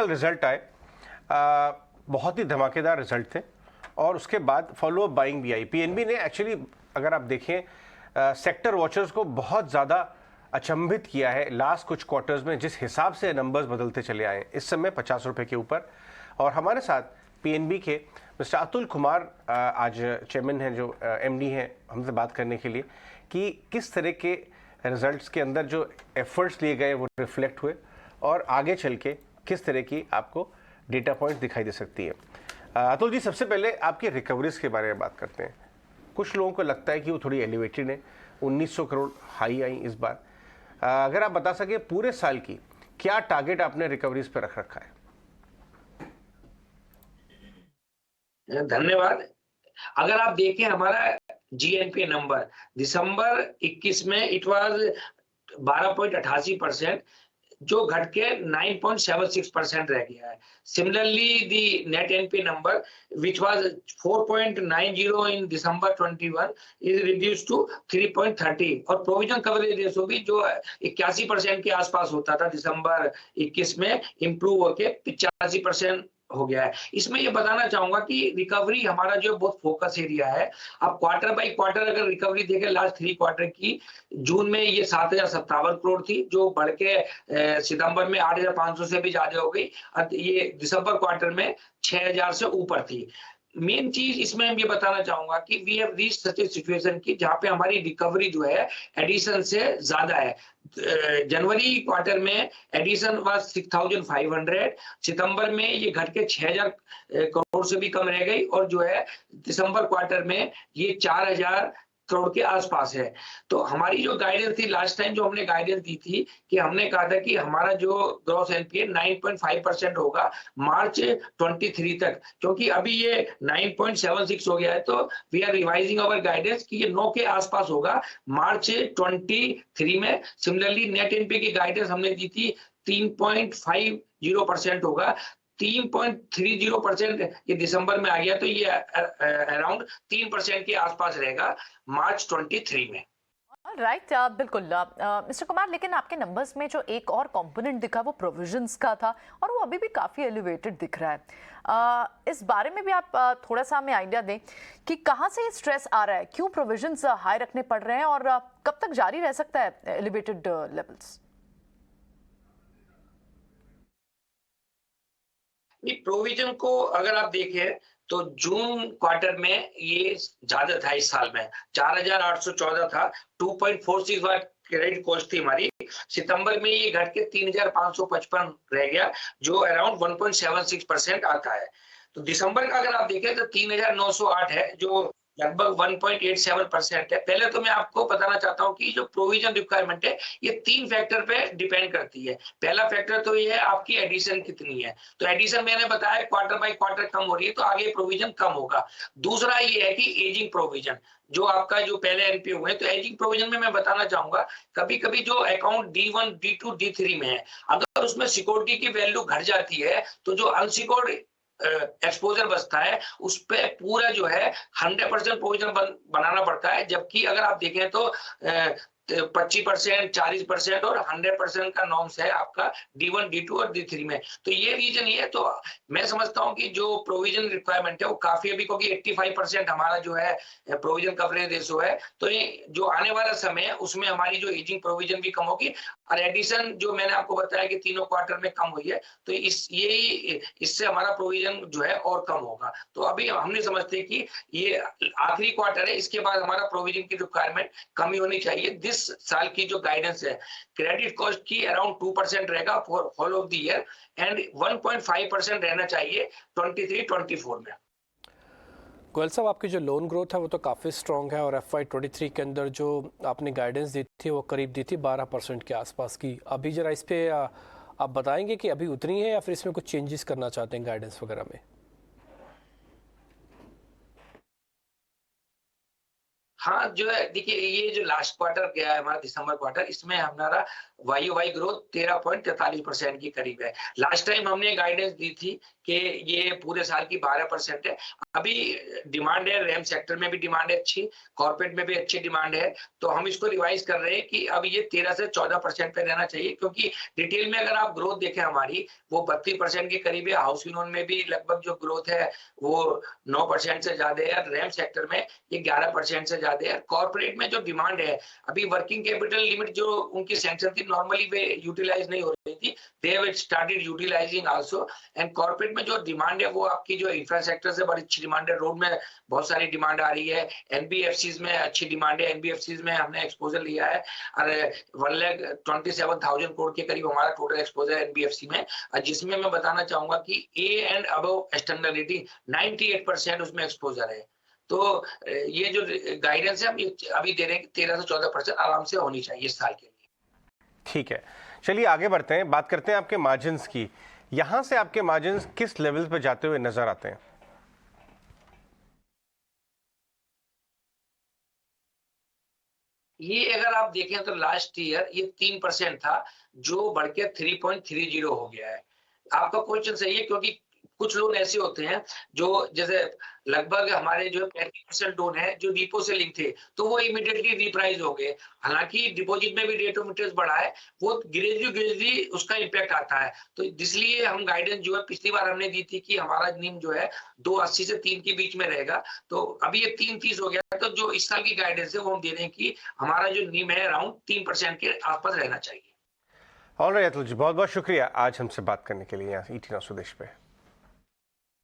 कल रिजल्ट आए, बहुत ही धमाकेदार रिजल्ट थे और उसके बाद फॉलो अप बाइंग भी आई। पीएनबी ने एक्चुअली अगर आप देखें सेक्टर वॉचर्स को बहुत ज़्यादा अचंभित किया है लास्ट कुछ क्वार्टर्स में, जिस हिसाब से नंबर्स बदलते चले आए। इस समय 50 रुपये के ऊपर। और हमारे साथ पीएनबी के मिस्टर अतुल कुमार आज चेयरमैन हैं, जो एमडी हैं, हमसे बात करने के लिए कि किस तरह के रिजल्ट्स के अंदर जो एफर्ट्स लिए गए वो रिफ्लेक्ट हुए और आगे चल के किस तरह की आपको डेटा पॉइंट दिखाई दे सकती है। अतुल जी, सबसे पहले आपकी रिकवरीज के बारे में बात करते हैं। कुछ लोगों को लगता है कि वो थोड़ी एलिवेटेड है, 1900 करोड़ हाई आई इस बार। अगर आप बता सके पूरे साल की क्या टारगेट आपने रिकवरीज पे रख रखा है? धन्यवाद। अगर आप देखें हमारा जीएनपी नंबर दिसंबर 21 में इट वाज 12.88%, जो घट के 9.76% रह गया है। Similarly the net NP number which was 4.90 in December 21 is reduce to 3.30 और प्रोविजन कवरेज रेशो भी जो 81% के आसपास होता था दिसंबर 21 में इंप्रूव होके 85% हो गया है। इसमें ये बताना चाहूंगा कि रिकवरी हमारा जो बहुत फोकस एरिया है। अब क्वार्टर बाय क्वार्टर अगर रिकवरी देखें लास्ट 3 क्वार्टर की, जून में ये 7,057 करोड़ थी, जो बढ़ के सितंबर में 8,500 से भी ज्यादा हो गई। ये दिसंबर क्वार्टर में 6,000 से ऊपर थी। मेन चीज इसमें हम ये बताना चाहूंगा कि we have reach such a situation की जहां पे हमारी रिकवरी जो है एडिशन से ज्यादा है। जनवरी क्वार्टर में एडिशन वाज 6,500, सितंबर में ये घट के 6,000 करोड़ से भी कम रह गई और जो है दिसंबर क्वार्टर में ये 4,000 करोड़ के आसपास है। तो हमारी जो गाइडेंस थी लास्ट टाइम, जो हमने गाइडेंस दी थी कि हमने कहा था कि हमारा जो ग्रॉस एनपीए 9.5% होगा मार्च 23 तक, क्योंकि अभी ये 9.76 हो गया है, तो we are revising our guidance कि ये 9 के आसपास होगा मार्च 23 में। सिमिलरली नेट एनपीए की गाइडेंस हमने दी थी 3.50% होगा, 3.30% ये दिसंबर में आ गया, तो ये अराउंड 3% के आसपास रहेगा मार्च 23 में। राइट, बिल्कुल मिस्टर कुमार, लेकिन आपके नंबर्स में जो एक और कंपोनेंट दिखा वो प्रोविजंस का था और वो अभी भी काफ़ी एलिवेटेड दिख रहा है। इस बारे में भी आप थोड़ा सा हमें आइडिया दें कि कहाँ से ये स्ट्रेस आ रहा है, क्यों प्रोविजंस हाई रखने पड़ रहे हैं और कब तक जारी रह सकता है एलिवेटेड लेवल्स? प्रोविजन को अगर आप देखें तो जून क्वार्टर में ये ज्यादा था, इस साल में 4,814 था, 2.46 क्रेडिट कॉस्ट थी हमारी। सितंबर में ये घट के 3,555 रह गया, जो अराउंड 1.76% आता है। तो दिसंबर का अगर आप देखें तो 3,908 है, जो लगभग 1.87% है। पहले तो मैं आपको बताना चाहता हूं कि जो प्रोविजन रिक्वायरमेंट है ये 3 फैक्टर पे डिपेंड करती है। पहला फैक्टर तो ये है आपकी एडिशन कितनी है, तो एडिशन मैंने बताया क्वार्टर बाय क्वार्टर कम हो रही है तो आगे प्रोविजन कम होगा। दूसरा ये है कि एजिंग प्रोविजन, जो आपका जो पहले एनपीए हुए, तो एजिंग प्रोविजन में मैं बताना चाहूंगा कभी कभी जो अकाउंट D1, D2, D3 में है, अगर उसमें सिक्योरिटी की वैल्यू घट जाती है तो जो अनसिक्योर्ड एक्सपोजर बचता है उस पे पूरा जो है 100% प्रोविजन बनाना पड़ता है। जबकि अगर आप देखें तो 25%, 40% और 100% का नॉर्म्स है आपका D1, D2 और D3 में। तो ये रीजन ये है। तो मैं समझता हूं कि जो प्रोविजन रिक्वायरमेंट है वो काफी अभी, क्योंकि 85% हमारा जो है प्रोविजन कवरेज रेशो है, तो ये जो आने वाला समय है उसमें हमारी जो एजिंग प्रोविजन भी कम होगी और एडिशन जो मैंने आपको बताया कि तीनों क्वार्टर में कम हुई है, तो इससे हमारा प्रोविजन जो है और कम होगा। तो अभी हमने समझते हैं कि ये आखिरी क्वार्टर है, इसके बाद हमारा प्रोविजन की रिक्वायरमेंट कमी होनी चाहिए। दिस साल की जो गाइडेंस है क्रेडिट कॉस्ट की अराउंड 2% रहेगा for whole of the year and 1.5% रहना चाहिए 23-24 में। गोयल साहब, आपकी जो लोन ग्रोथ है वो तो काफ़ी स्ट्रॉन्ग है और FY23 के अंदर जो आपने गाइडेंस दी थी वो करीब दी थी 12% के आसपास की। अभी जरा इस पे आप बताएंगे कि अभी उतनी है या फिर इसमें कुछ चेंजेस करना चाहते हैं गाइडेंस वगैरह में? हाँ, जो है देखिए ये जो लास्ट क्वार्टर गया है हमारा दिसंबर क्वार्टर, इसमें हमारा वाई ग्रोथ 13.43% के करीब है। लास्ट टाइम हमने गाइडेंस दी थी कि ये पूरे साल की 12% है। अभी डिमांड है, रैम सेक्टर में भी डिमांड है अच्छी, कॉर्पोरेट में भी अच्छी डिमांड है, तो हम इसको रिवाइज कर रहे हैं कि अब ये 13 से 14% पे रहना चाहिए, क्योंकि रिटेल में अगर आप ग्रोथ देखें हमारी, वो 32% के करीब है। हाउसिंग लोन में भी लगभग जो ग्रोथ है वो 9% से ज्यादा है। रैम सेक्टर में ये 11% से ज्यादा है। कॉर्पोरेट में जो डिमांड है, अभी वर्किंग कैपिटल लिमिट जो उनकी सैंक्शन थी नॉर्मली वे यूटिलाइज नहीं हो रही थी, they have started utilising also. And corporate में जो डिमांड है वो आपकी जो इंफ्रास्ट्रक्चर से बड़ी अच्छी डिमांड है, रोड में बहुत सारी डिमांड आ रही है, एनबीएफसीज में अच्छी डिमांड है। एनबीएफसीज में हमने एक्सपोजर लिया है और 1,27,000 करोड़ के करीब हमारा टोटल एक्सपोजर एनबीएफसी में, जिसमें मैं बताना चाहूंगा कि A and above external rating 98% उसमें एक्सपोजर है। तो ये जो गाइडेंस है हम अभी दे रहे हैं कि 13 से 14% आराम से होनी चाहिए इस साल के लिए। ठीक है, चलिए आगे बढ़ते हैं, बात करते हैं आपके मार्जिन्स की। यहां से आपके मार्जिन्स किस लेवल पे जाते हुए नजर आते हैं? ये अगर आप देखें तो लास्ट ईयर ये 3% था, जो बढ़ के 3.30 हो गया है। आपका क्वेश्चन सही है, क्योंकि कुछ लोन ऐसे होते हैं जो जैसे लगभग हमारे जो 35% लोन है जो डिपो से लिंक थे, तो वो इमीडिएटली रिप्राइज हो गए। हालांकि डिपॉजिट में भी रेट ऑफ इंटरेस्ट बढ़ा है, वो ग्रेजुअली उसका इम्पैक्ट आता है। तो इसलिए हम गाइडेंस जो है पिछली बार हमने दी थी कि हमारा निम जो है 2.80 से 3 के बीच में रहेगा, तो अभी ये 3.30 हो गया। तो जो इस साल की गाइडेंस है वो हम दे रहे हैं कि हमारा जो निम है अराउंड 3% के आसपास रहना चाहिए। ऑलराइट अतुल जी, बहुत बहुत शुक्रिया आज हमसे बात करने के लिए यहाँ ईटी नाउ स्वदेश पे।